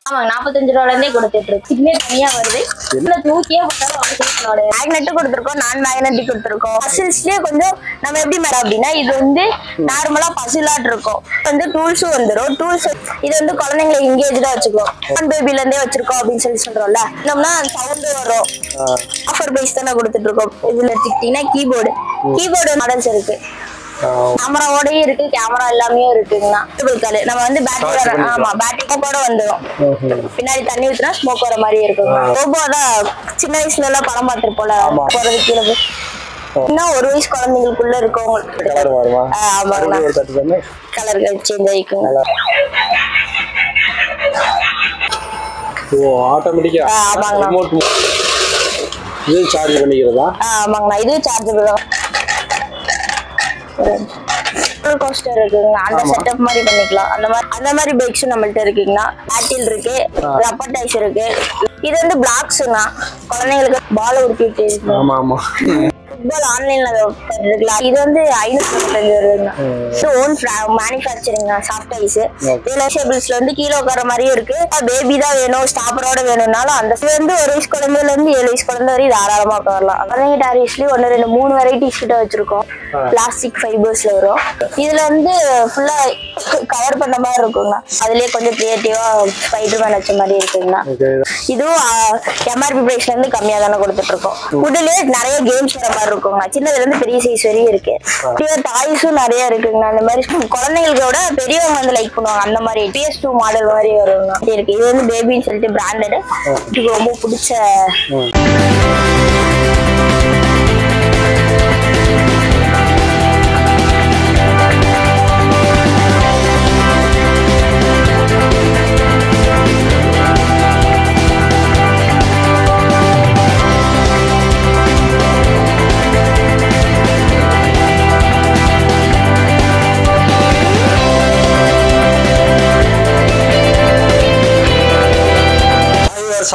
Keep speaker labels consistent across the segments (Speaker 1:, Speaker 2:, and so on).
Speaker 1: ஆமாங்க 45 ரூபாயில இருந்தே கொடுத்துட்டு இருக்கு. இதுமே தனியா வருது. இதுல தூக்கியே போட்டாலும் வந்து மேக்னெட் கொடுத்துருக்கோம், நான் மேக்னெட்டிக் கொடுத்துருக்கோம். பசில்ஸ்லயே கொஞ்சம் நம்ம எப்படி மேடம் அப்படின்னா இது வந்து நார்மலா பசிலாட் இருக்கும். வந்து டூல்ஸும் வந்துடும். டூல்ஸ் இது வந்து குழந்தைங்களை எங்கேஜா வச்சுக்கோம். பேபில இருந்தே வச்சிருக்கோம் அப்படின்னு சொல்றோம்ல. நம்மனா சவுண்ட் வரும். ஆஃபர் பிரைஸ் தானே கொடுத்துட்டு இருக்கோம். இதுல எடுத்துக்கிட்டீங்கன்னா கீபோர்டு மாடல்ஸ் இருக்கு. கேமராவோடயே இருக்கு, கேமரா எல்லாமே இருக்குங்கண்ணா. நம்ம வந்து பேட்டரி கூட வந்துடும். பின்னாடி தண்ணி ஊத்துனா ஸ்மோக் வர மாதிரி இருக்குங்க. ரோபோ தான் சின்ன வயசுல எல்லாம் படம் பார்த்துட்டு போல போறது கீழே இன்னும் 1 வயசு குழந்தைங்களுக்குள்ள இருக்கவங்களுக்கு கலர் சேஞ்ச் ஆயிக்குங்க. இது சார்ஜபிள் தான். கோஸ்டர் இருக்குங்க. அந்த செட்டப் மாதிரி பண்ணிக்கலாம். அந்த மாதிரி பைக்ஸும் நம்மள்ட்ட இருக்குங்கண்ணா. ஆட்டில் இருக்கு, ரப்பர் டைஸ் இருக்கு. இது வந்து பிளாக்ஸ்ங்க. குழந்தைங்களுக்கு பால் உருட்டிட்டு ஃபுட்பால் ஆன்லைன்ல இருக்கலாம். இது வந்து 595 வருதுங்க. இது ஓன் மேனுஃபேக்சரிங் சாஃப்ட் ஐஸ். ரிலேஷபிள்ஸ்ல வந்து கீழே உட்கார மாதிரியும் இருக்கு. பேபி தான் வேணும், ஸ்டாப்பரோட வேணும்னாலும் அந்த வந்து 1 வயசு குழந்தைல இருந்து 7 வயசு குழந்தை வரை தாராளமா உட்காரலாம். குழந்தைங்க டாரிஸ்லயும் 1 2 3 வெரைட்டிஸ் கிட்ட வச்சிருக்கோம். பிளாஸ்டிக் ஃபைபர்ஸ்ல வரும். இதுல வந்து ஃபுல்லா கவர் பண்ண மாதிரி இருக்குங்க. அதுலயே கொஞ்சம் கிரியேட்டிவா ஸ்பைடர்மேன் வச்ச மாதிரி இருக்குங்கண்ணா. இதுவும் எம்ஆர்பி பிரைஸ்ல இருந்து கம்மியா தானே கொடுத்துட்டு இருக்கோம். உடலே நிறைய கேம்ஸ் வர மாதிரி இருக்குங்க. சின்னதுல இருந்து பெரிய சைஸ் வரையும் இருக்கு. டாய்ஸும் நிறைய இருக்குங்க. அந்த மாதிரி குழந்தைங்களுக்கு விட பெரியவங்க வந்து லைக் பண்ணுவாங்க. அந்த மாதிரி PS2 மாடல் மாதிரி வருங்க இருக்கு. இது வந்து பேபின்னு சொல்லிட்டு பிராண்டட். இது ரொம்ப பிடிச்ச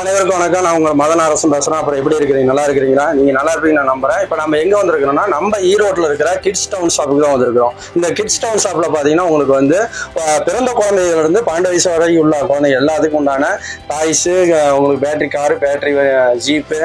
Speaker 2: அனைவருக்கும் வணக்கம். நான் உங்க மதன் அரசன் பேசுறேன். அப்புறம் எப்படி இருக்கிறீங்க? நல்லா இருக்கிறீங்களா? நீங்க நல்லா இருப்பீங்க நான் நம்புறேன். இப்ப நம்ம எங்க வந்திருக்கிறோம்னா நம்ம ஈரோட்ல இருக்கிற கிட்ஸ் டவுன் ஷாப்புக்கு தான் வந்திருக்கிறோம். இந்த கிட்ஸ் டவுன் ஷாப்ல பாத்தீங்கன்னா உங்களுக்கு வந்து பிறந்த குழந்தைகள் இருந்து 12 வயசு வரைக்கும் உள்ள குழந்தைங்க எல்லாத்துக்கும் உண்டான டாய்ஸ், உங்களுக்கு battery car, battery jeep,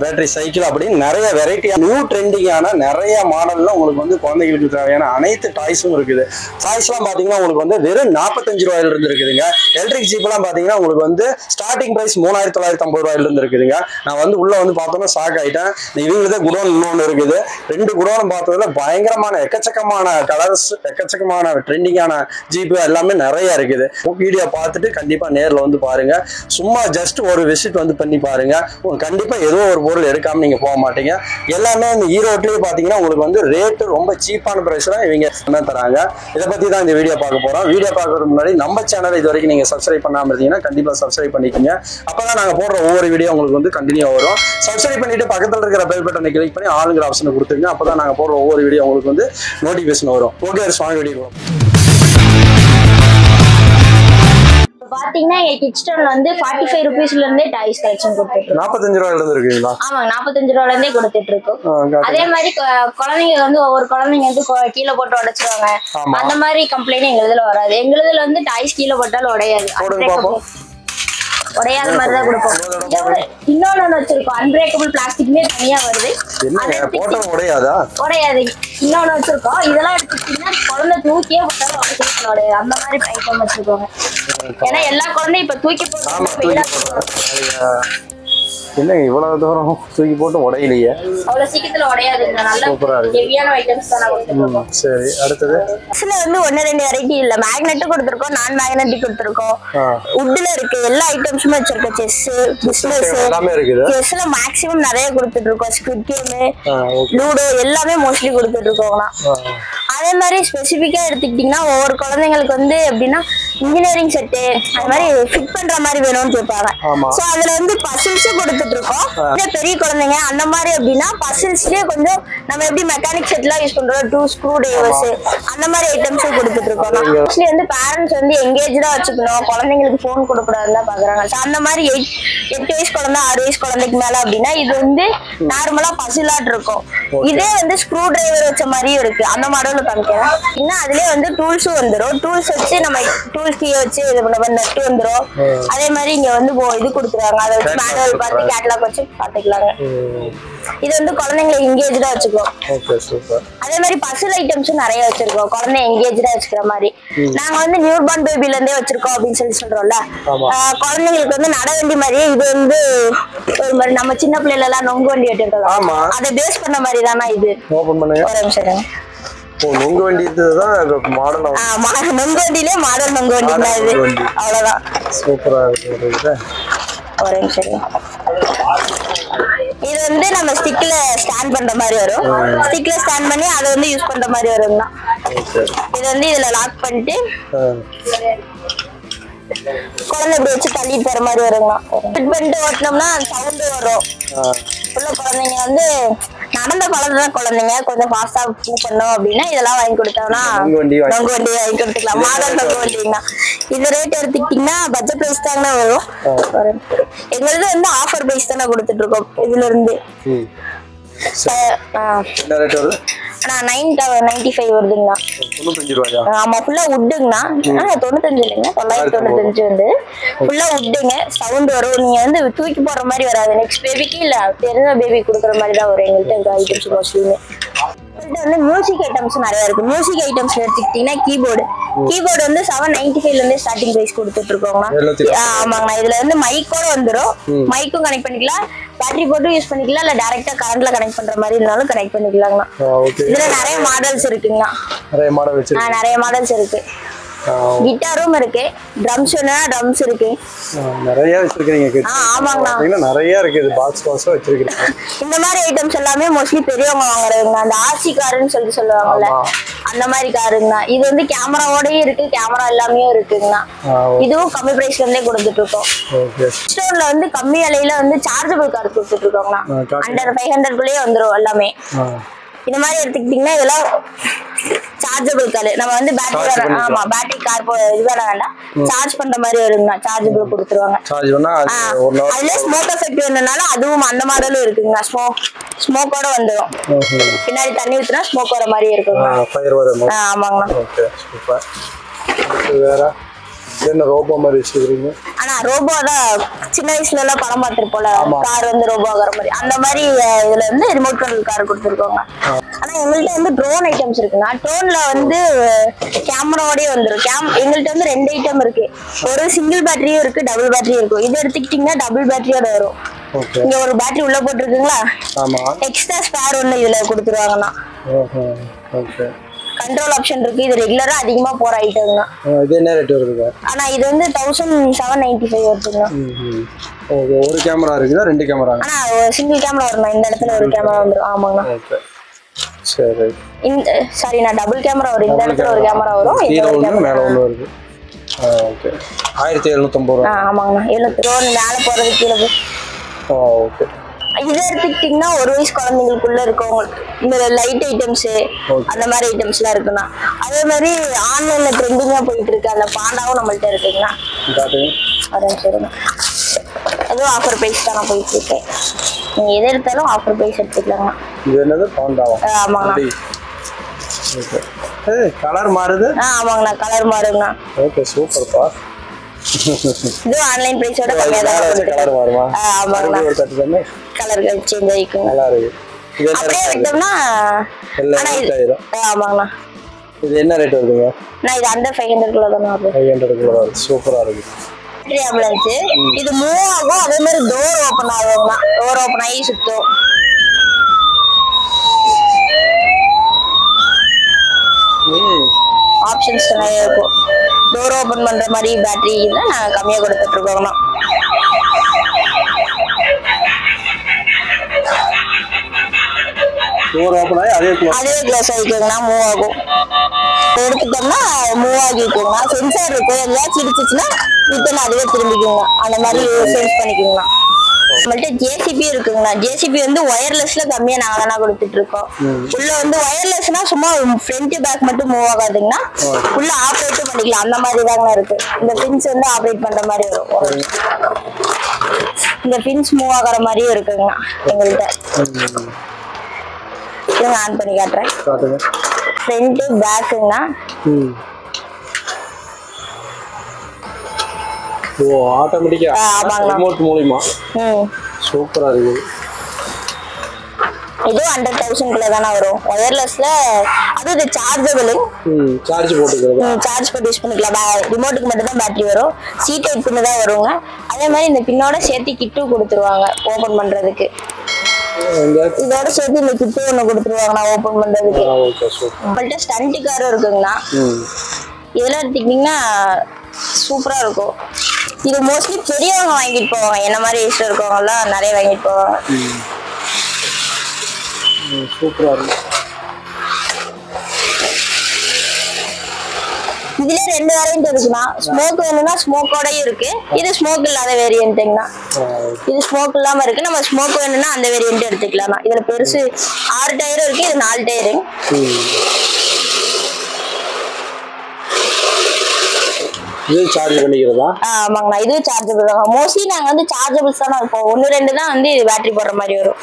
Speaker 2: battery cycle அப்படின்னு நிறைய வெரைட்டியா நியூ ட்ரெண்டிங்கான நிறைய மாடல்ல உங்களுக்கு வந்து குழந்தைகளுக்கு தேவையான அனைத்து டாய்ஸும் இருக்குது. டாய்ஸ் எல்லாம் பாத்தீங்கன்னா உங்களுக்கு வந்து வெறும் 45 ரூபாயில இருந்து இருக்குதுங்க. எலக்ட்ரிக் ஜீப் எல்லாம் பாத்தீங்கன்னா உங்களுக்கு வந்து ஸ்டார்டிங் பிரைஸ் 3950 ரூபாயில இருந்து இருக்குதுங்க. நான் வந்து உள்ள வந்து பார்த்தோம்னா ஷாக் ஆயிட்டேன். இவங்களதே குடோன் இன்னொன்று இருக்குது. 2 குடோன் பார்த்ததுல பயங்கரமான எக்கச்சக்கமான கலர்ஸ், எக்கச்சக்கமான ட்ரெண்டிங்கான ஜீப் எல்லாமே நிறைய இருக்குது. வீடியோ பார்த்துட்டு கண்டிப்பா நேரில் வந்து பாருங்க. சும்மா ஜஸ்ட் ஒரு விசிட் வந்து பண்ணி பாருங்க. கண்டிப்பா ஏதோ ஒரு பொருள் எடுக்காம நீங்க போக மாட்டீங்க. எல்லாமே இந்த ஈரோட்லயே பாத்தீங்கன்னா உங்களுக்கு வந்து ரேட்டு ரொம்ப சீப்பான பிரைஸ்ல இவங்க தராங்க. இதை பத்தி தான் இந்த வீடியோ பார்க்க போறோம். வீடியோ பார்க்கறதுக்கு முன்னாடி நம்ம சேனல் இது வரைக்கும் நீங்க சப்ஸ்கிரைப் பண்ணாம இருந்தீங்கன்னா கண்டிப்பா சப்ஸ்கிரைப் பண்ணிக்கோங்க. அப்பதான் நாங்க போடுற ஒவ்வொரு வீடியோ உங்களுக்கு வந்து கண்டினியூ வரும். சப்ஸ்கிரைப் பண்ணிட்டு பக்கத்துல இருக்கிற பெல் பட்டனை கிளிக் பண்ணி ஆளுங்கிற ஆப்ஷனை கொடுத்துருங்க. அப்பதான் நாங்க போடுற ஒவ்வொரு வீடியோ உங்களுக்கு வந்து நோட்டிபிகேஷன் வரும். ஓகே, வாங்க வீடியோ
Speaker 1: பாத்தீங்கன்னா கிட்ஸ் டவுன்ல வந்து 45 ரூபீஸ்ல இருந்தே டாய்ஸ் கலெக்ஷன் கொடுத்துட்டு
Speaker 2: 45 ரூபாயில இருந்து இருக்குங்களா?
Speaker 1: ஆமாங்க 45 ரூபாயில இருந்தே கொடுத்துட்டு இருக்கோம். அதே மாதிரி குழந்தைங்க வந்து ஒவ்வொரு குழந்தைங்க வந்து கீழே போட்டு உடைச்சிருவாங்க. அந்த மாதிரி கம்ப்ளைண்ட் எங்க இதுல வராது. எங்க இதுல வந்து டாய்ஸ் கீழே போட்டாலும் உடையாது. உடையாத மாதிரி தான் கொடுப்போம். இன்னொன்னு வச்சிருக்கோம், அன்பிரேக்கபிள் பிளாஸ்டிக்மே தனியா வருது. உடையாது. இன்னொன்னு வச்சிருக்கோம். இதெல்லாம் எடுத்துக்கிட்டீங்கன்னா குழந்தை தூக்கியே போட்டாலும் உடையாது. அந்த மாதிரி ஐட்டம் வச்சிருக்கோங்க. ஏன்னா எல்லா குழந்தையும் இப்ப தூக்கி போட்டு
Speaker 2: என்ன இவ்வளவு தூரம் தூக்கி போட்டு உடையிலையே?
Speaker 1: அவ்வளவு சீக்கிரத்துல உடையாதுங்க. நல்ல ஹெவியான ஐட்டம்ஸ் தான் கொடுத்துருக்கோம். சரி, அடுத்தது
Speaker 2: இதுல
Speaker 1: வந்து 1 2 வெரைட்டி இல்ல. மேக்னெட் கொடுத்துருக்கோம், நான் மேக்னெட்டிக் கொடுத்துருக்கோம். வுட்ல இருக்கு எல்லா ஐட்டம்ஸுமே வச்சிருக்கோம். செஸ், பிசினஸ்
Speaker 2: எல்லாமே இருக்குது.
Speaker 1: செஸ்ல மேக்ஸிமம் நிறைய கொடுத்துட்டு இருக்கோம். ஸ்குவிட் கேம், லூடோ எல்லாமே மோஸ்ட்லி கொடுத்துட்டு இருக்கோம்னா. அதே மாதிரி ஸ்பெசிஃபிக்கா எடுத்துக்கிட்டீங்கன்னா ஒவ்வொரு குழந்தைங்களுக்கு வந்து எப்படின்னா இன்ஜினியரிங் செட்டு அந்த மாதிரி ஃபிட் பண்ற மாதிரி வேணும்னு கேட்பாங்க. சோ அதுல வந்து பசில்ஸும் கொடுத்து கொடுத்துட்டு இருக்கோம். பெரிய குழந்தைங்க அந்த மாதிரி அப்படின்னா பசில்ஸ்லயே கொஞ்சம் நம்ம எப்படி மெக்கானிக் செட் எல்லாம் யூஸ் பண்றோம், 2 ஸ்க்ரூ டிரைவர்ஸ் அந்த மாதிரி ஐட்டம்ஸும் கொடுத்துட்டு இருக்கோம். மோஸ்ட்லி வந்து பேரண்ட்ஸ் வந்து எங்கேஜா வச்சுக்கணும், குழந்தைங்களுக்கு போன் கொடுக்கூடாதுன்னு பாக்குறாங்க. அந்த மாதிரி 8 வயசு குழந்தை 6 வயசு குழந்தைக்கு மேல அப்படின்னா இது வந்து நார்மலா பசிலாட் இருக்கும். இதே வந்து ஸ்க்ரூ டிரைவர் வச்ச மாதிரியும் இருக்கு. அந்த மாடல் காமிக்கிறேன். இன்னும் அதுலயே வந்து டூல்ஸும் வந்துடும். டூல்ஸ் வச்சு நம்ம டூல்ஸ் கீ வச்சு இது பண்ண நெட் வந்துடும். அதே மாதிரி இங்க வந்து இது கொடுத்துருவாங்க. அதை வச்சு மேனுவல் பார்த்து கேட்டலாக் வச்சு பாத்துக்கலாங்க. இது வந்து குழந்தைங்களை எங்கேஜா வச்சுக்கோம். அதே மாதிரி பசில் ஐட்டம்ஸும் நிறைய வச்சிருக்கோம், குழந்தை எங்கேஜா வச்சுக்கிற மாதிரி. நாங்க வந்து நியூ பார்ன் பேபில இருந்தே வச்சிருக்கோம் அப்படின்னு சொல்றோம்ல. குழந்தைங்களுக்கு வந்து நட வண்டி மாதிரியே இது வந்து ஒரு மாதிரி நம்ம சின்ன பிள்ளைல எல்லாம் நொங்கு வண்டி எடுத்துருக்கோம், அதை பேஸ் பண்ண மாதிரி தானா இது. ஒரு நிமிஷம்.
Speaker 2: நொங்கு வண்டி இதுதான் மாடல்.
Speaker 1: நொங்கு வண்டியிலே மாடல் நொங்கு வண்டி தான் இது. அவ்வளவுதான். சூப்பரா இருக்கு. ஒரு நிமிஷம். இது வந்து நம்ம ஸ்டிக்ல ஸ்டாண்ட் பண்ற மாதிரி வரும். ஸ்டிக்ல ஸ்டாண்ட் பண்ணி அதை வந்து யூஸ் பண்ற மாதிரி வரும்னா இது வந்து இதுல லாக் பண்ணிட்டு குழந்தை இப்படி வச்சு தள்ளிட்டு போற மாதிரி வருங்க. ஃபிட் பண்ணிட்டு ஓட்டினோம்னா சவுண்ட் வரும். உள்ள குழந்தைங்க வந்து நடந்த பழதான் குழந்தைங்க கொஞ்சம் ஃபாஸ்டா மூவ் பண்ணோம் அப்படின்னா இதெல்லாம் வாங்கி கொடுத்தோம்னா நொங்கு வண்டி வாங்கி கொடுத்துக்கலாம். மாடல் நொங்கு வண்டிங்கன்னா இது ரேட் எடுத்துக்கிட்டீங்கன்னா பட்ஜெட் பிரைஸ் தானே வரும். எங்களுக்கு வந்து ஆஃபர் பிரைஸ் தானே கொடுத்துட்டு இருக்கோம். இதுல இருந்து ஆனா 995 வருதுங்கண்ணா.
Speaker 2: 95 ரூபாயா?
Speaker 1: ஆமா, ஃபுல்லா வுட்டுங்கண்ணா. 95 இல்லைங்க, 995 வந்து ஃபுல்லா வுட்டுங்க. சவுண்ட் வரும். நீங்க வந்து தூக்கி போடுற மாதிரி வராது. நெக்ஸ்ட் பேபிக்கு இல்ல தெரிஞ்ச பேபி கொடுக்குற மாதிரி தான் வரும் எங்கள்கிட்ட ஐட்டம்ஸ் மோஸ்ட்லியுமே. வந்து மியூசிக் ஐட்டம்ஸ் நிறைய இருக்கு. மியூசிக் ஐட்டம்ஸ் எடுத்துக்கிட்டீங்கன்னா கீபோர்டு வந்து 795 இருந்து ஸ்டார்டிங் பிரைஸ் கொடுத்துட்டு இருக்கோங்கண்ணா. ஆமாங்கண்ணா. இதுல வந்து மைக்கோட வந்துடும். மைக்கும் கனெக்ட் பண்ணிக்கலாம், பேட்டரி போட்டு யூஸ் பண்ணிக்கலாம், இல்ல டைரக்டா கரண்ட்ல கனெக்ட் பண்ற மாதிரி இருந்தாலும் கனெக்ட் பண்ணிக்கலாங்கண்ணா. இதுல நிறைய மாடல்ஸ் இருக்குங்கண்ணா. நிறைய மாடல்ஸ் இருக்கு. கிட்டாரும் இருக்கு, ட்ரம்ஸ் வேணா ட்ரம்ஸ் இருக்கு.
Speaker 2: நிறைய வச்சிருக்கீங்க.
Speaker 1: ஆமாங்கண்ணா,
Speaker 2: நிறைய இருக்கு. இது பாக்ஸ் பாக்ஸா வச்சிருக்கீங்க.
Speaker 1: இந்த மாதிரி ஐட்டம்ஸ் எல்லாமே மோஸ்ட்லி பெரியவங்க வாங்குறதுங்க. அந்த ஆர்சி காருன்னு சொல்லுவாங்கல்ல, அந்த மாதிரி காருங்கண்ணா. இது வந்து கேமராவோடயே இருக்கு, கேமரா எல்லாமே இருக்குங்கண்ணா. இதுவும் கம்மி பிரைஸ்ல இருந்தே கொடுத்துட்டு இருக்கோம். ஸ்டோன்ல வந்து கம்மி விலையில வந்து சார்ஜபிள் கார் கொடுத்துட்டு இருக்கோங்கண்ணா. அண்டர் 500 குள்ளேயே வந்துடும் எல்லாமே. இந்த மாதிரி எடுத்துக்கிட்டீங்கன்னா இதெல்லாம் சார்ஜபிள் கார். நம்ம வந்து பேட்டரி பேட்டரி கார் இது வேற வேண்டாம், சார்ஜ் பண்ற மாதிரி வருங்கண்ணா. சார்ஜபிள் கொடுத்துருவாங்க. அதுல ஸ்மோக் எஃபெக்ட் வேணும்னால அதுவும் அந்த மாடலும் இருக்குங்கண்ணா. ஸ்மோக்கோட வந்துடும். பின்னாடி தண்ணி ஊத்துனா ஸ்மோக் வர மாதிரி இருக்குங்க. ஆமாங்கண்ணா.
Speaker 2: என்ன ரோபோ மாதிரி வச்சிருக்கீங்க?
Speaker 1: ஆனா ரோபோ தான் சின்ன வயசுல எல்லாம் படம் பார்த்திருப்போம்ல, கார் வந்து ரோபோ ஆகிற மாதிரி. அந்த மாதிரி இதுல வந்து ரிமோட் கண்ட்ரோல் கார் கொடுத்துருக்கோங்க. ஆனா எங்கள்கிட்ட வந்து ட்ரோன் ஐட்டம்ஸ் இருக்குங்க. ட்ரோன்ல வந்து கேமராவோடய வந்துடும். எங்கள்கிட்ட வந்து 2 ஐட்டம் இருக்கு. ஒரு சிங்கிள் பேட்டரியும் இருக்கு, டபுள் பேட்டரியும் இருக்கும். இது எடுத்துக்கிட்டீங்கன்னா டபுள் பேட்டரியோட வரும். இங்க ஒரு பேட்டரி உள்ள போட்டுருக்குங்களா, எக்ஸ்ட்ரா ஸ்பேர் ஒண்ணு இதுல கொடுத்துருவாங்கண்ணா. கண்ட்ரோல் ஆப்ஷன் இருக்கு. இது ரெகுலரா அதிகமா போற ஐட்டம்னா.
Speaker 2: இது என்ன ரேட் வருதுங்க?
Speaker 1: ஆனா இது வந்து 1795 வருதுங்க.
Speaker 2: ஓகே. ஒரு கேமரா இருக்குதா, 2 கேமரா?
Speaker 1: ஆனா ஒரு சிங்கிள் கேமரா வரும். இந்த இடத்துல ஒரு கேமரா வந்துரும். ஆமாங்க. ஓகே
Speaker 2: சரி.
Speaker 1: இந்த சாரி நான் டபுள் கேமரா வரும். இந்த இடத்துல ஒரு கேமரா வரும்,
Speaker 2: கீழ ஒண்ணு மேல ஒண்ணு வருது. ஓகே. 1750 ரூபாய்.
Speaker 1: ஆமாங்க. 700 ரூபாய் மேல போறது கீழ போ.
Speaker 2: ஓகே.
Speaker 1: இது எடுத்துக்கிட்டீங்கன்னா 1 வயசு குழந்தைங்களுக்குள்ள இருக்கவங்க இந்த லைட் ஐட்டம்ஸ் அந்த மாதிரி ஐட்டம்ஸ் எல்லாம் இருக்குண்ணா. அதே மாதிரி ஆன்லைன்ல ட்ரெண்டிங்கா போயிட்டு இருக்கு அந்த பாண்டாவும் நம்மள்ட்ட இருக்குங்கண்ணா. சரிங்க. அதுவும் ஆஃபர் பிரைஸ் தான் நான் போயிட்டு இருக்கேன். நீங்க எது எடுத்தாலும் ஆஃபர் பிரைஸ் எடுத்துக்கலாங்க.
Speaker 2: இது என்னது பாண்டாவா?
Speaker 1: ஆமாங்கண்ணா.
Speaker 2: ஓகே. கலர் மாறுது?
Speaker 1: ஆமாங்கண்ணா, கலர் மாறுங்கண்ணா.
Speaker 2: ஓகே சூப்பர்ப்பா.
Speaker 1: இது ஆன்லைன் பிரைஸோட கம்மியா தான் இருக்கு.
Speaker 2: கலர் மாறுமா?
Speaker 1: ஆமாங்கண்ணா.
Speaker 2: ஒரு தட்டுமே
Speaker 1: கலர் சேஞ்ச் ஆயிக்கும்.
Speaker 2: நல்லா இருக்கு. இது
Speaker 1: அப்படியே விட்டோம்னா ஆமாங்கண்ணா.
Speaker 2: இது என்ன ரேட் வருதுங்க?
Speaker 1: நான் இது அண்டர் 500 குள்ள தான் வருது.
Speaker 2: 500 குள்ள வருது. சூப்பரா இருக்கு.
Speaker 1: Battery ambulance. இது மூவ் ஆகும். அதே மாதிரி டோர் ஓபன் ஆகும்னா, டோர் ஓபன் ஆகி சுத்தும். ஆப்ஷன்ஸ் நிறைய இருக்கும். டோர் ஓபன் பண்ற மாதிரி பேட்டரி தான் நான் கம்மியா கொடுத்துட்டு இருக்கோம்னா.
Speaker 2: டோர் ஓபன் ஆகி அதே
Speaker 1: க்ளோஸ் ஆகிக்குங்கண்ணா. மூவ் ஆகும். எடுத்துட்டோம்னா மூவ் ஆகிக்குங்கண்ணா. சென்சார் இருக்கு. எல்லாம் சிரிச்சிச்சுன்னா ரிட்டர்ன் அதுவே திரும்பிக்குங்க. அந்த மாதிரி சென்ஸ் பண்ணிக்குங்கண்ணா. நம்மள்ட்ட ஜேசிபி இருக்குங்கண்ணா. ஜேசிபி வந்து ஒயர்லெஸ்ல கம்மியா நாங்க தானே கொடுத்துட்டு இருக்கோம். உள்ள வந்து ஒயர்லெஸ்னா சும்மா ஃப்ரண்ட் பேக் மட்டும் மூவ் ஆகாதுங்கன்னா உள்ள ஆப்ரேட்டும் பண்ணிக்கலாம். அந்த மாதிரி தாங்க இருக்கு. இந்த பின்ஸ் வந்து ஆப்ரேட் பண்ற மாதிரி வரும். இந்த பின்ஸ் மூவ் ஆகிற மாதிரியும் இருக்குங்கண்ணா எங்கள்கிட்ட. ஆன் பண்ணி காட்டுறேன். ஃப்ரண்ட் பேக்குங்கண்ணா.
Speaker 2: ஓ ஆட்டோமேட்டிக்கா ரிமோட் மூலமா சூப்பரா இருக்கு.
Speaker 1: இது 100,000 குள்ள தான வரும். ஒயர்லெஸ்ல அது இது சார்ஜபிள்.
Speaker 2: சார்ஜ் போட்டுக்கலாம்.
Speaker 1: சார்ஜ் போட்டு யூஸ் பண்ணிக்கலாம். ரிமோட்டுக்கு மட்டும் தான் பேட்டரி வரும். சி டைப் பின் தான் வருங்க. அதே மாதிரி இந்த பின்னோட சேர்த்து கிட்டு கொடுத்துருவாங்க ஓபன் பண்றதுக்கு. இதோட சேர்த்து இந்த கிட்டு ஒண்ணு கொடுத்துருவாங்க நான் ஓபன் பண்றதுக்கு. நம்மள்ட்ட ஸ்டண்ட் காரும் இருக்குங்கண்ணா. இதெல்லாம் எடுத்துக்கிட்டீங்கன்னா சூப்பரா இருக்கும். இது மோஸ்ட்லி பெரியவங்க வாங்கிட்டு போவாங்க. என்ன மாதிரி ஏஜ்ல இருக்கவங்க எல்லாம் நிறைய வாங்கிட்டு போவாங்க.
Speaker 2: சூப்பரா இருக்கு.
Speaker 1: இதுல 2 வேரியன்ட் இருக்குண்ணா. ஸ்மோக் வேணும்னா ஸ்மோக்கோடயும் இருக்கு. இது ஸ்மோக் இல்லாத வேரியன்ட்ங்கண்ணா. இது ஸ்மோக் இல்லாம இருக்கு. நம்ம ஸ்மோக் வேணும்னா அந்த வேரியன்ட் எடுத்துக்கலாம். இதுல பெருசு 6 டயரும் இருக்கு. இது 4 டயரு.
Speaker 2: இது சார்ஜ் பண்ணிக்கிறதா?
Speaker 1: ஆமாங்கண்ணா. இது சார்ஜபிள் தான். மோஸ்ட்லி நாங்க வந்து சார்ஜபிள்ஸ் தான் இருப்போம். 1-2 தான் வந்து பேட்டரி போடுற மாதிரி வரும்.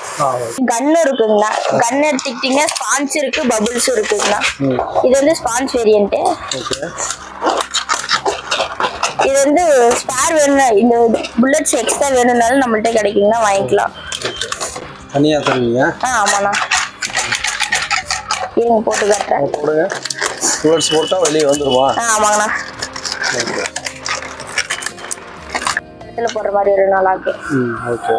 Speaker 1: கன்னு இருக்குங்கண்ணா. கன் எடுத்துக்கிட்டீங்கன்னா ஸ்பான்ஸ் இருக்கு, பபிள்ஸ் இருக்குங்கண்ணா. இது வந்து ஸ்பான்ஸ் வேரியன்ட். இது வந்து ஸ்பேர் வேணும்னா இந்த புல்லட்ஸ் எக்ஸ்ட்ரா வேணும்னாலும் நம்மள்ட்ட கிடைக்குங்கன்னா வாங்கிக்கலாம்.
Speaker 2: தனியா தருவீங்க?
Speaker 1: ஆமாண்ணா. ஏங்க போட்டு காட்டுறேன்.
Speaker 2: போடுங்க. புல்லட்ஸ் போட்டா வெளியே வந்துருமா?
Speaker 1: ஆமாங்கண்ணா. இடத்துல போடுற மாதிரி ஒரு நல்லா இருக்கு.
Speaker 2: ஓகே.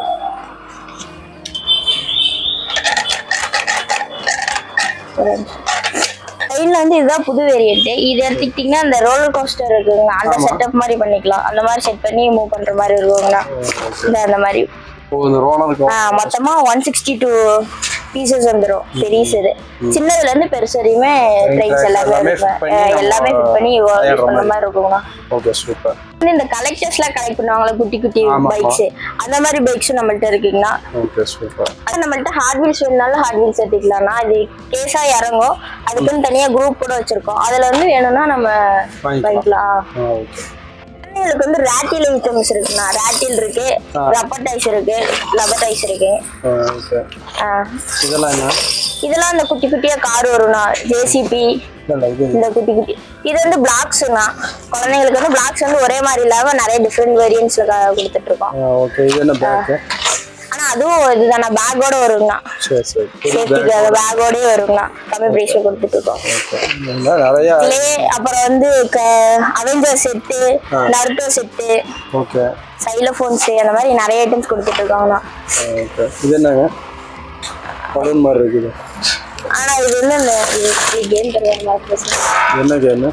Speaker 1: ட்ரெயின்ல வந்து இதுதான் புது வேரியன்ட். இது எடுத்துக்கிட்டீங்கன்னா அந்த ரோலர் கோஸ்டர் இருக்குங்க. அந்த செட்டப் மாதிரி பண்ணிக்கலாம். அந்த மாதிரி செட் பண்ணி மூவ் பண்ற மாதிரி இருக்குங்கண்ணா. இந்த அந்த மாதிரி மொத்தமா 162 பீசஸ் வந்துரும். பெரியஸ் இது. சின்னதுல இருந்து பெருசு வரையுமே ட்ரெயின்ஸ் எல்லாமே ஃபிட் பண்ணி யூஸ் பண்ற மாதிரி இருக்குங்கண்ணா.
Speaker 2: Okay super.
Speaker 1: இந்த கலெக்டர்ஸ்லாம் கலெக்ட் பண்ணுவாங்கல குட்டி குட்டி பைக்ஸ், அந்த மாதிரி பைக்ஸும் நம்மள்ட்ட இருக்குங்கண்ணா.
Speaker 2: Okay super.
Speaker 1: நம்மள்ட்ட ஹார்ட் வீல்ஸ் வேணும்னாலும் ஹார்ட் வீல்ஸ் எடுத்துக்கலாம்னா. இது கேஸா இறங்கும். அதுக்குன்னு தனியா குரூப் கூட வச்சிருக்கோம். அதுல வந்து வேணும்னா நம்ம வாங்கிக்கலாம். குழந்தைங்களுக்கு வந்து ராட்டில் ஐட்டம்ஸ் இருக்குண்ணா. ராட்டில் இருக்கு, ரப்பர் டைஸ் இருக்கு, லப்பர் டைஸ் இருக்கு. இதெல்லாம் அந்த குட்டி குட்டியா கார் வரும்ண்ணா. ஜேசிபி இந்த குட்டி குட்டி. இது வந்து பிளாக்ஸ்ண்ணா. குழந்தைங்களுக்கு வந்து பிளாக்ஸ் வந்து ஒரே மாதிரி இல்லாம நிறைய டிஃப்ரெண்ட் வேரியன்ட்ஸ்ல கொடுத்துட்டு இருக்கோம். ஆனா அதுவும் இதுதான பேக்கோட வருங்கண்ணா. சேஃப்டிக்கு அந்த பேக்கோடயே வருங்கண்ணா. கம்மி பிரைஸ்ல கொடுத்துட்டு இருக்கோம். அப்புறம் வந்து அவெஞ்சர் செட்டு, நருட்டோ செட்டு, சைலோபோன்ஸ், அந்த மாதிரி நிறைய ஐட்டம்ஸ் கொடுத்துட்டு இருக்காங்கண்ணா.
Speaker 2: இது என்னங்க பலூன் மாதிரி இருக்குது?
Speaker 1: ஆனா இது வந்து கேம் தெரியாது.
Speaker 2: என்ன கேம்?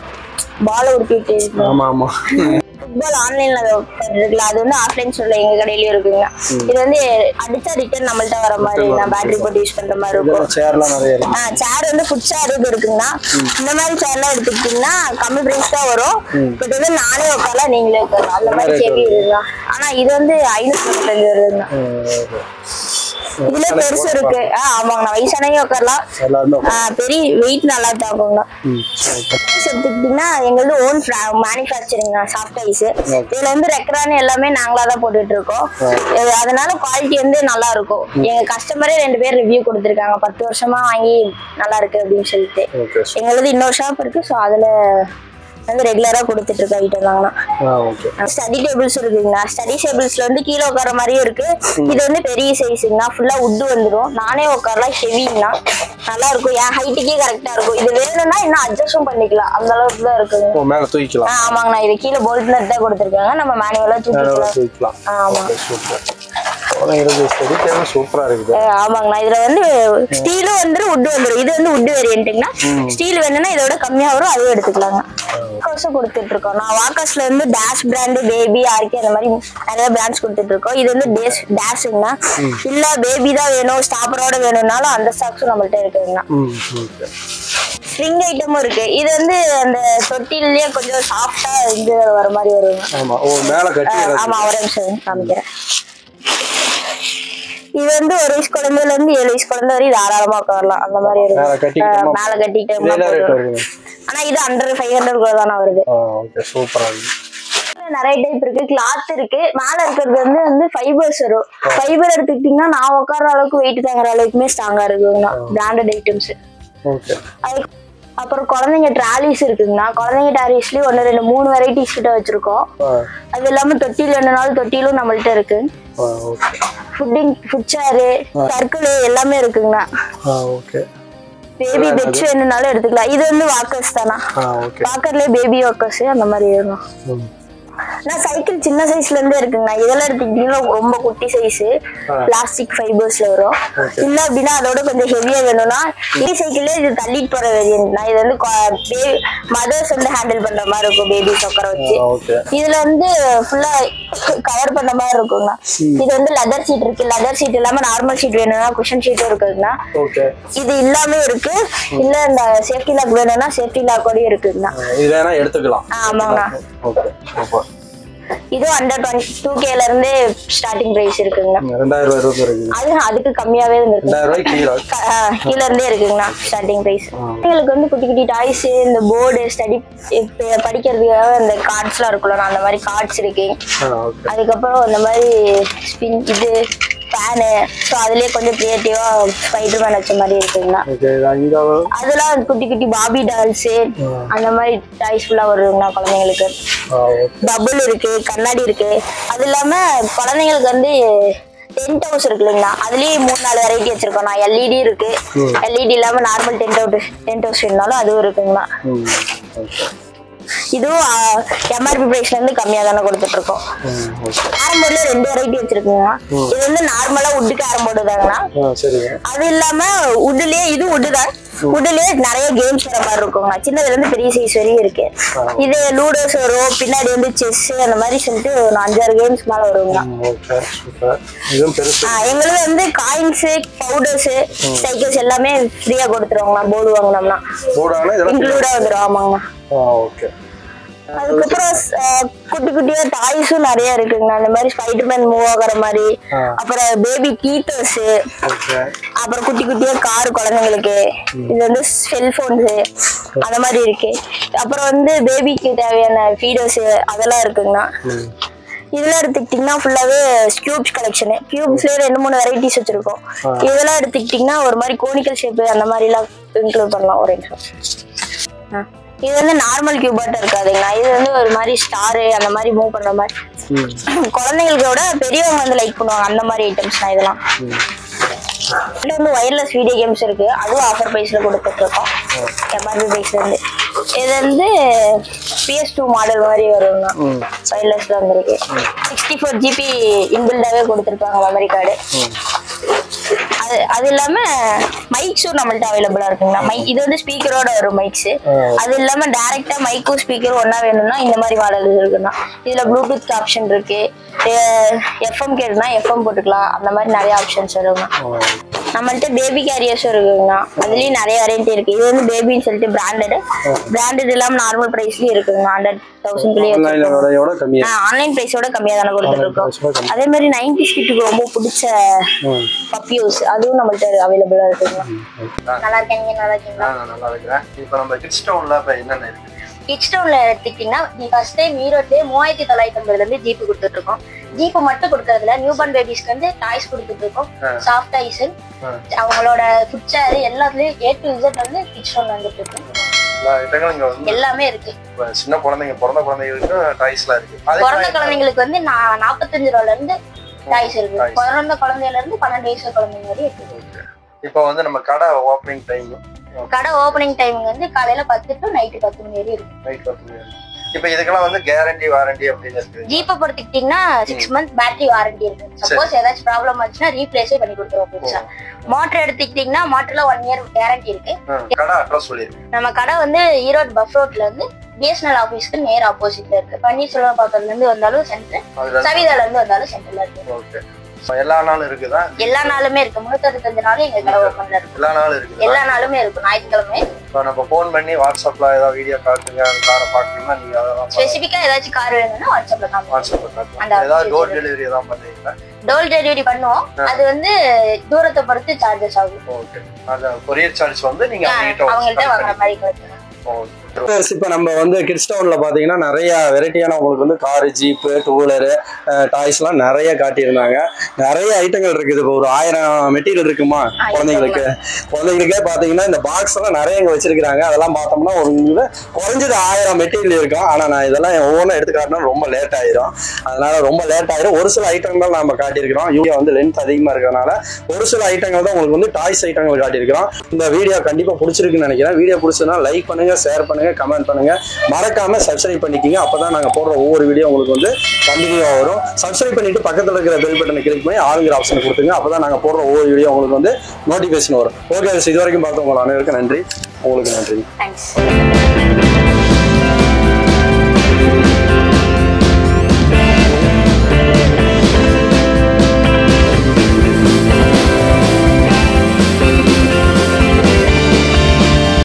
Speaker 1: பால் உருட்டிட்டு.
Speaker 2: ஆமா ஆமா.
Speaker 1: ஃபுட்பால் ஆன்லைன்ல இருக்குல்ல, அது வந்து ஆஃப்லைன் ஸ்டோர்ல எங்க கடையிலயும் இருக்குங்க. இது வந்து அடிச்சா ரிட்டர்ன் நம்மள்ட்ட வர மாதிரி பேட்டரி போட்டு யூஸ் பண்ற மாதிரி இருக்கும்.
Speaker 2: சேர்லாம் நிறைய இருக்கு.
Speaker 1: சேர் வந்து ஃபுட் சேர் இருக்குங்கண்ணா. இந்த மாதிரி சேர்லாம் எடுத்துக்கிட்டீங்கன்னா கம்மி பிரைஸ் தான் வரும். பட் வந்து நானே உட்காரலாம், நீங்களே உட்காரலாம். அந்த மாதிரி ஹெவி இதுதான். ஆனா இது வந்து 595 வருதுங்கண்ணா. இதுல பெருசு இருக்கு. ஆமாங்கண்ணா. வயசானவங்க உட்காரலாம். பெரிய வெயிட் நல்லா தாக்குங்கண்ணா. எடுத்துக்கிட்டீங்கன்னா எங்களது ஓன் மேனுஃபேக்சரிங் சாஃப்ட் ஐஸ். இதுல வந்து ரெக்ரான் எல்லாமே நாங்களா தான் போட்டுட்டு இருக்கோம். அதனால குவாலிட்டி வந்து நல்லா இருக்கும். எங்க கஸ்டமரே 2 பேர் ரிவ்யூ கொடுத்துருக்காங்க. 10 வருஷமா வாங்கி நல்லா இருக்கு அப்படின்னு சொல்லிட்டு. எங்களது இன்னொரு ஷாப் இருக்கு. ஸோ அதுல வந்து ரெகுலரா கொடுத்துட்டு இருக்க ஐட்டம் தாங்கண்ணா. ஸ்டடி டேபிள்ஸ் இருக்குங்கண்ணா. ஸ்டடி டேபிள்ஸ்ல வந்து கீழே உட்கார மாதிரியும் இருக்கு. இது வந்து பெரிய சைஸுங்கண்ணா. ஃபுல்லா உட் வந்துடும். நானே உட்காரலாம். ஹெவிங்கண்ணா. நல்லா இருக்கும். என் ஹைட்டுக்கே கரெக்டா இருக்கும். இது வேணும்னா இன்னும் அட்ஜஸ்டும் பண்ணிக்கலாம். அந்த அளவுக்கு தான் இருக்குங்க.
Speaker 2: மேல தூக்கிக்கலாம்.
Speaker 1: ஆமாங்கண்ணா. இது கீழே போல்ட் நட் தான் கொடுத்துருக்காங்க. நம்ம மேனுவலா தூக்கிக்கலாம். ஆமா.
Speaker 2: சூப்பரா இருக்குது.
Speaker 1: ஆமாங்கண்ணா. இதுல வந்து ஸ்டீலும் வந்துடும், உட் வந்துடும். இது வந்து உட் வேரியன்ட்டுங்கண்ணா. ஸ்டீல் வேணும்னா இதோட கம்மியா வரும். அதுவும் எடுத்துக்கலாங்க. கொடுத்துட்டு இருக்கோம். நான் வாக்கர்ஸ்ல இருந்து டேஷ் பிராண்ட், பேபி, ஆர்கே அந்த மாதிரி நிறைய பிராண்ட்ஸ் கொடுத்துட்டு இருக்கோம். இது வந்து டேஷ்ங்கண்ணா. இல்ல பேபி தான் வேணும், ஸ்டாப்பரோட வேணும்னாலும் அந்த ஸ்டாக்ஸும் நம்மள்ட்ட இருக்குங்கண்ணா. ஸ்ட்ரிங் ஐட்டமும் இருக்கு. இது வந்து அந்த தொட்டிலேயே கொஞ்சம் சாஃப்டா இது வர மாதிரி வருங்க.
Speaker 2: ஆமா. ஓ மேல கட்டி.
Speaker 1: ஆமா. ஒரு நிமிஷம் காமிக்கிறேன். இது வந்து 1 வயசு குழந்தையில இருந்து 7 வயசு குழந்தை வரையும் தாராளமா உட்காரலாம். அந்த மாதிரி இருக்கும். மேல கட்டிட்டு ஆனா இது அண்டர் 500 தானே வருது.
Speaker 2: சூப்பரா
Speaker 1: நிறைய டைப் இருக்கு. கிளாத் இருக்கு. மேல இருக்கிறது வந்து ஃபைபர்ஸ் வரும். ஃபைபர் எடுத்துக்கிட்டீங்கன்னா நான் உட்கார்ற அளவுக்கு வெயிட் தாங்குற அளவுக்குமே ஸ்ட்ராங்கா இருக்குங்கண்ணா. Branded items. அப்புறம் குழந்தைங்க ட்ராலிஸ் இருக்குங்கண்ணா. குழந்தைங்க ட்ராலிஸ்லயும் 1 2 3 வெரைட்டிஸ் கிட்ட வச்சிருக்கோம். அது இல்லாம தொட்டில் வேணும்னாலும் தொட்டிலும் நம்மள்ட்ட இருக்கு. ஃபுட் சேரு, சர்க்கிள் எல்லாமே இருக்குங்கண்ணா. பேபி பெட்ஸ் வேணும்னாலும் எடுத்துக்கலாம். இது வந்து வாக்கர்ஸ் தானா. வாக்கர்லயே பேபி வாக்கர்ஸ் அந்த மாதிரி இருக்கும். சைக்கிள் சின்ன சைஸ்ல இருந்தே இருக்குங்கண்ணா. இதெல்லாம் எடுத்துக்கிட்டீங்கன்னா ரொம்ப குட்டி சைஸ் பிளாஸ்டிக் ஃபைபர்ஸ்ல வரும். இல்ல அப்படின்னா அதோட கொஞ்சம் ஹெவியா வேணும்னா சைக்கிள்ல இது தள்ளிட்டு போற வேரியன்ட்னா. இது வந்து மதர்ஸ் வந்து ஹேண்டில் பண்ற மாதிரி இருக்கும். பேபிஸ் உட்கார வச்சு இதுல வந்து ஃபுல்லா கவர் பண்ண மாதிரி இருக்குங்கண்ணா. இது வந்து லெதர் சீட் இருக்கு. லெதர் சீட் இல்லாம நார்மல் சீட் வேணும்னா குஷன் சீட்டும் இருக்குங்கண்ணா. இது இல்லாம இருக்கு. இல்ல இந்த சேஃப்டி லாக் வேணும்னா சேஃப்டி லாக்கோடயும் இருக்குங்கண்ணா. ஆமாங்கண்ணா. இது அண்டர் 22K இருந்து ஸ்டார்டிங் பிரைஸ் இருக்குங்கண்ணா.
Speaker 2: 2000 ரூபாய்
Speaker 1: அதுக்கு கம்மியாவே கீழ இருந்தே இருக்குங்கண்ணா ஸ்டார்டிங் பிரைஸ். உங்களுக்கு வந்து குட்டி குட்டி டாய்ஸ், இந்த போர்டு ஸ்டடி படிக்கிறதுக்காக இந்த கார்ட்ஸ் எல்லாம் இருக்குல்ல, அந்த மாதிரி கார்ட்ஸ் இருக்கு. அதுக்கப்புறம் இந்த மாதிரி ஸ்பின் இது ஃபேனு. ஸோ அதுலயே கொஞ்சம் கிரியேட்டிவா ஸ்பைடர்மேன் வச்ச மாதிரி இருக்குங்கண்ணா. அதெல்லாம் குட்டி குட்டி பாபி டால்ஸ் அந்த மாதிரி டாய்ஸ் ஃபுல்லா வருதுங்கண்ணா குழந்தைங்களுக்கு. பபுள் இருக்கு, கண்ணாடி இருக்கு. அது இல்லாம குழந்தைங்களுக்கு வந்து டென்ட் ஹவுஸ் இருக்கு இல்லைங்களா, அதுலயே 3-4 வெரைட்டி வச்சிருக்கோம். எல்இடி இருக்கு. எல்இடி இல்லாம நார்மல் டென்ட் ஹவுஸ் வேணும்னாலும் அதுவும் இருக்குங்கண்ணா. இதுவும் எம்ஆர்பி பிரைஸ்ல இருந்து கம்மியா தானே கொடுத்துட்டு இருக்கோம். கேரம் போர்ட்ல 2 வெரைட்டி வச்சிருக்குங்க. இது வந்து நார்மலா உட் கேரம் போர்டு தாங்கண்ணா. அது இல்லாம உட்லயே இது உட் தான். உட்லயே நிறைய கேம்ஸ் வர மாதிரி இருக்குங்க. சின்னதுல இருந்து பெரிய சைஸ் வரையும் இருக்கு. இது லூடோஸ் வரும். பின்னாடி வந்து செஸ் அந்த மாதிரி சொல்லிட்டு 5-6 கேம்ஸ் மேல வருங்க. எங்களுக்கு வந்து காயின்ஸ், பவுடர்ஸ், ஸ்டைக்கர்ஸ் எல்லாமே ஃப்ரீயா கொடுத்துருவாங்கண்ணா. போர்டு வாங்கினோம்னா இன்க்ளூடா வந்துடும். ஆமாங்கண்ணா. அதுக்கப்புறம் குட்டி குட்டியா டாய்ஸும் நிறைய இருக்குங்கண்ணா. அந்த மாதிரி ஸ்பைடர்மேன் மூவ் ஆகுற மாதிரி. அப்புறம் பேபி கீட்டர்ஸ். அப்புறம் குட்டி குட்டியா கார் குழந்தைங்களுக்கு. இது வந்து செல்போன்ஸ் அந்த மாதிரி இருக்கு. அப்புறம் வந்து பேபிக்கு தேவையான ஃபீடர்ஸ் அதெல்லாம் இருக்குங்கண்ணா. இதெல்லாம் எடுத்துக்கிட்டீங்கன்னா ஃபுல்லாவே கியூப்ஸ் கலெக்ஷன். கியூப்ஸ்ல 2-3 வெரைட்டிஸ் வச்சிருக்கோம். இதெல்லாம் எடுத்துக்கிட்டீங்கன்னா ஒரு மாதிரி கோனிக்கல் ஷேப் அந்த மாதிரி எல்லாம் இன்க்ளூட் பண்ணலாம். ஒரு நிமிஷம். இது வந்து நார்மல் கியூபாட்ட இருக்காதுங்கண்ணா. இது வந்து ஒரு மாதிரி ஸ்டாரு அந்த மாதிரி மூவ் பண்ற மாதிரி குழந்தைங்களுக்கு விட பெரியவங்க வந்து லைக் பண்ணுவாங்க அந்த மாதிரி ஐட்டம்ஸ்னா இதெல்லாம். இதுல வந்து வயர்லெஸ் வீடியோ கேம்ஸ் இருக்கு. அதுவும் ஆஃபர் பிரைஸ்ல கொடுத்துட்டு இருக்கோம். எம்ஆர்பி பிரைஸ்ல இருந்து. இது வந்து PS2 மாடல் மாதிரி வரும்னா வயர்லெஸ்ல வந்துருக்கு. 64 GB இன்பில்டாவே கொடுத்துருப்பாங்க மெமரி கார்டு. அது இல்லாம மைக்ஸும் நம்மள்ட்ட அவைலபிளா இருக்குங்கண்ணா. இது வந்து ஸ்பீக்கரோட வரும் மைக்ஸ். அது இல்லாம டைரக்டா மைக்கும் ஸ்பீக்கரும் ஒன்னா வேணும்னா இந்த மாதிரி மாடல் இருக்குண்ணா. இதுல ப்ளூடூத் ஆப்ஷன் இருக்கு. எஃப்எம் கேட்டுனா எஃப்எம் போட்டுக்கலாம். அந்த மாதிரி நிறைய ஆப்ஷன்ஸ் வருங்க. நம்மள்ட்ட பேபி கேரியர்ஸும் இருக்குங்கண்ணா. அதுலயும் நிறைய வெரைட்டி இருக்கு. இது வந்து பேபின்னு சொல்லிட்டு பிராண்டட் இல்லாம நார்மல் பிரைஸ்லயும் இருக்குங்க. 100,000 ஆன்லைன் பிரைஸோட கம்மியா தானே கொடுத்துட்டு இருக்கோம். அதே மாதிரி 90s கிட்டுக்கு ரொம்ப பிடிச்ச பப்பியூஸ் அதுவும் நம்மள்ட்ட அவைலபிளா இருக்குங்க. நல்லா இருக்கீங்க? நல்லா இருக்கீங்களா?
Speaker 2: நல்லா இருக்கிறேன். இப்போ நம்ம கிட்ஸ் டவுன்ல என்னென்ன இருக்கு?
Speaker 1: கிட்ஸ் டவுன்ல எடுத்துக்கிட்டீங்கன்னா ஃபர்ஸ்ட் டைம் ஈரோட்லயே 3950 இருந்து ஜீப் கொடுத்துட்டு இருக்கோம். ஜீப் மட்டும் கொடுக்கறதுல நியூ பார்ன் பேபிஸ்க்கு வந்து டாய்ஸ் கொடுத்துட்டு இருக்கோம். சாஃப்ட் டாய்ஸ், அவங்களோட ஃபுட் சேர் எல்லாத்துலயும் A to Z வந்து கிட்ஸ் டவுன்ல வந்துட்டு இருக்கு. எல்லாமே இருக்கு.
Speaker 2: சின்ன குழந்தைங்க பிறந்த குழந்தைங்களுக்கு டாய்ஸ்லாம் இருக்கு.
Speaker 1: பிறந்த குழந்தைங்களுக்கு வந்து 45 ரூபாயில இருந்து டாய்ஸ் இருக்கு. பிறந்த குழந்தையில இருந்து 12 வயசு குழந்தைங்க வரை இருக்கு.
Speaker 2: இப்போ வந்து நம்ம கடை ஓபனிங் டைம்
Speaker 1: வந்து காலையில 10 to நைட் 10 மணி வரை இருக்கு.
Speaker 2: நைட் 10 மணி. இப்போ இதுக்கெல்லாம் வந்து கேரண்டி வாரண்டி அப்படின்னு இருக்கு.
Speaker 1: ஜீப்பை பொறுத்துக்கிட்டீங்கன்னா 6 months பேட்டரி வாரண்டி இருக்கு. சப்போஸ் ஏதாச்சும் ப்ராப்ளம் ஆச்சுன்னா ரீப்ளேஸே பண்ணி கொடுத்துருவோம் புதுசா. மோட்டர் எடுத்துக்கிட்டீங்கன்னா மோட்டர்ல 1 year கேரண்டி இருக்கு.
Speaker 2: கடை அட்ரஸ் சொல்லிருங்க.
Speaker 1: நம்ம கடை வந்து ஈரோடு பஸ் ரோட்ல இருந்து BSNL ஆபீஸ்க்கு நேர் ஆப்போசிட்ல இருக்கு. பன்னீர்செல்வம் பக்கத்துல இருந்து வந்தாலும் சென்டர், சவிதால இருந்து வந்தாலும் சென்டர்ல இருக்கு.
Speaker 2: ஓகே.
Speaker 3: எல்லா நாளும் இருக்குதா?
Speaker 1: எல்லா நாளுமே இருக்கு. 365 நாளும் எங்க கடை ஓபன்ல இருக்கு.
Speaker 3: எல்லா நாளும் இருக்கு.
Speaker 1: எல்லா நாளுமே இருக்கு. ஞாயிற்றுக்கிழமை
Speaker 3: இப்போ நம்ம ஃபோன் பண்ணி வாட்ஸ்அப்ல ஏதாவது வீடியோ காட்டுங்க, காரை பார்க்கணும்னா நீங்க அதெல்லாம்
Speaker 1: ஸ்பெசிஃபிக்கா ஏதாச்சும் கார் வேணும்னா வாட்ஸ்அப்ல
Speaker 3: காட்டுங்க. ஏதாவது டோர் டெலிவரி தான் பண்ணுவீங்களா?
Speaker 1: டோர் டெலிவரி பண்ணுவோம். அது வந்து தூரத்தை பொறுத்து சார்ஜஸ் ஆகும்.
Speaker 3: ஓகே. அந்த கொரியர் சார்ஜ் வந்து நீங்க
Speaker 1: அவங்கள்ட்ட வாங்குற மாதிரி கிடைக்கும்.
Speaker 2: இப்போ நம்ம வந்து கிட்ஸ் டவுன்ல பாத்தீங்கன்னா நிறைய வெரைட்டியான உங்களுக்கு வந்து காரு, ஜீப்பு, டூ வீலரு, டாய்ஸ்லாம் நிறைய காட்டியிருந்தாங்க. நிறைய ஐட்டங்கள் இருக்குது. இப்போ ஒரு 1000 மெட்டீரியல் இருக்குமா குழந்தைங்களுக்கே பாத்தீங்கன்னா இந்த பாக்ஸ் எல்லாம் நிறைய இங்க வச்சிருக்காங்க. அதெல்லாம் பார்த்தோம்னா ஒரு குறைஞ்சது 1000 மெட்டீரியல் இருக்கும். ஆனா நான் இதெல்லாம் ஒவ்வொன்றும் எடுத்து காட்டணும் ரொம்ப லேட் ஆயிரும். அதனால ரொம்ப லேட் ஆயிரும். ஒரு சில ஐட்டங்கள் நம்ம காட்டியிருக்கிறோம். வீடியோ வந்து லென்த் அதிகமா இருக்கிறதுனால ஒரு சில ஐட்டங்கள் தான் உங்களுக்கு வந்து டாய்ஸ் ஐட்டங்கள் காட்டியிருக்கிறோம். இந்த வீடியோ கண்டிப்பா பிடிச்சிருக்குன்னு நினைக்கிறேன். வீடியோ பிடிச்சதுன்னா லைக் பண்ணுங்க, ஷேர் பண்ணுங்க, கமெண்ட் பண்ணுங்க, மறக்காம சப்ஸ்கிரைப் பண்ணிக்கிங்க. அப்பதான் நாங்க போடுற ஒவ்வொரு வீடியோ உங்களுக்கு வந்து கண்டினியூவா வரும். சப்ஸ்கிரைப் பண்ணிட்டு பக்கத்துல இருக்கிற பெல் பட்டனை கிளிக் பண்ணி ஆளுங்கிற ஆப்ஷன் கொடுத்துங்க. அப்பதான் நாங்க போடுற ஒவ்வொரு வீடியோ உங்களுக்கு வந்து நோட்டிபிகேஷன் வரும். ஓகே, இது வரைக்கும் பார்த்தவங்க அனைவருக்கும் நன்றி. உங்களுக்கு நன்றி.